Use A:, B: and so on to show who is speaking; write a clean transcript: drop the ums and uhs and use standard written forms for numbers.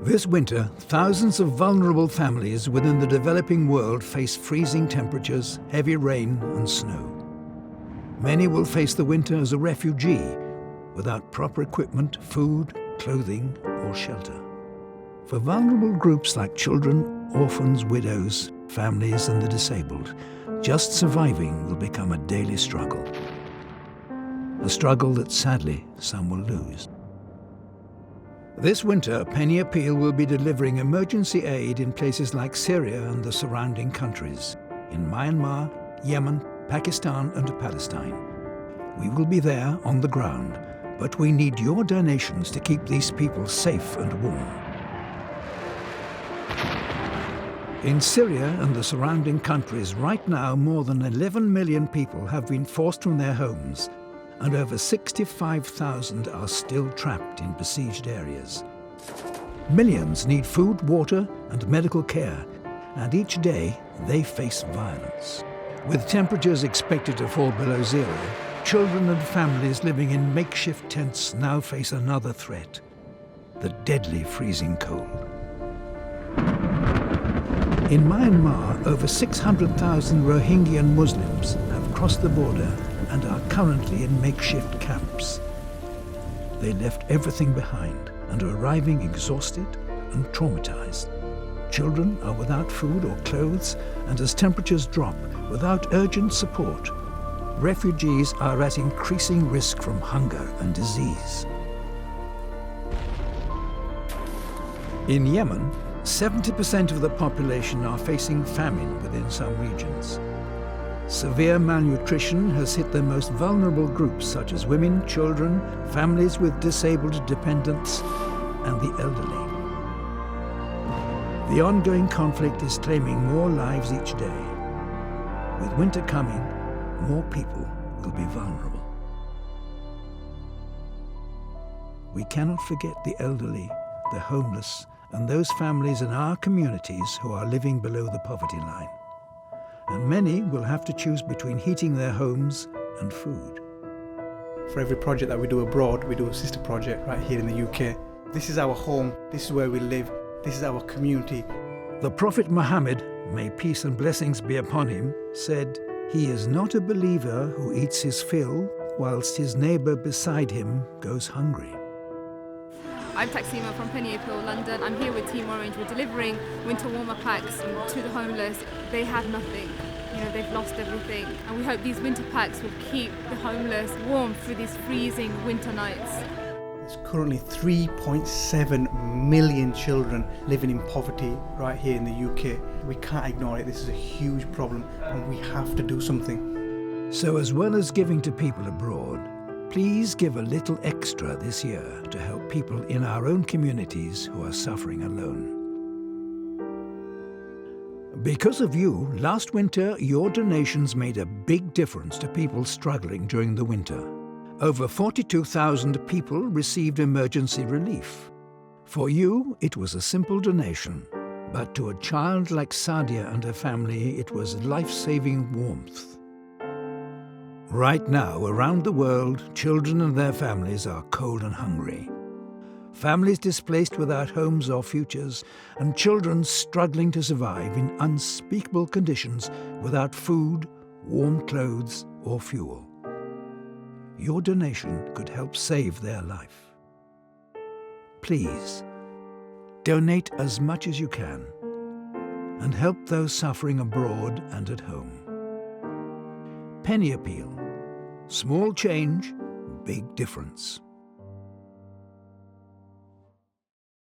A: This winter, thousands of vulnerable families within the developing world face freezing temperatures, heavy rain and snow. Many will face the winter as a refugee, without proper equipment, food, clothing or shelter. For vulnerable groups like children, orphans, widows, families and the disabled, just surviving will become a daily struggle. A struggle that sadly some will lose. This winter, Penny Appeal will be delivering emergency aid in places like Syria and the surrounding countries, in Myanmar, Yemen, Pakistan and Palestine. We will be there on the ground, but we need your donations to keep these people safe and warm. In Syria and the surrounding countries, right now more than 11 million people have been forced from their homes, and over 65,000 are still trapped in besieged areas. Millions need food, water and medical care, and each day they face violence. With temperatures expected to fall below zero, children and families living in makeshift tents now face another threat: the deadly freezing cold. In Myanmar, over 600,000 Rohingya Muslims have crossed the border and are currently in makeshift camps. They left everything behind and are arriving exhausted and traumatized. Children are without food or clothes, and as temperatures drop, without urgent support, refugees are at increasing risk from hunger and disease. In Yemen, 70% of the population are facing famine within some regions. Severe malnutrition has hit the most vulnerable groups such as women, children, families with disabled dependents, and the elderly. The ongoing conflict is claiming more lives each day. With winter coming, more people will be vulnerable. We cannot forget the elderly, the homeless, and those families in our communities who are living below the poverty line. And many will have to choose between heating their homes and food.
B: For every project that we do abroad, we do a sister project right here in the UK. This is our home, this is where we live, this is our community.
A: The Prophet Muhammad, may peace and blessings be upon him, said, "He is not a believer who eats his fill whilst his neighbour beside him goes hungry."
C: I'm Taxima from PennyAppeal, London. I'm here with Team Orange. We're delivering winter warmer packs to the homeless. They have nothing. They've lost everything. And we hope these winter packs will keep the homeless warm through these freezing winter nights.
B: There's currently 3.7 million children living in poverty right here in the UK. We can't ignore it. This is a huge problem and we have to do something.
A: So as well as giving to people abroad, please give a little extra this year to help people in our own communities who are suffering alone. Because of you, last winter, your donations made a big difference to people struggling during the winter. Over 42,000 people received emergency relief. For you, it was a simple donation, but to a child like Sadia and her family, it was life-saving warmth. Right now, around the world, children and their families are cold and hungry. Families displaced without homes or futures, and children struggling to survive in unspeakable conditions without food, warm clothes, or fuel. Your donation could help save their life. Please, donate as much as you can, and help those suffering abroad and at home. Penny Appeal. Small change, big difference.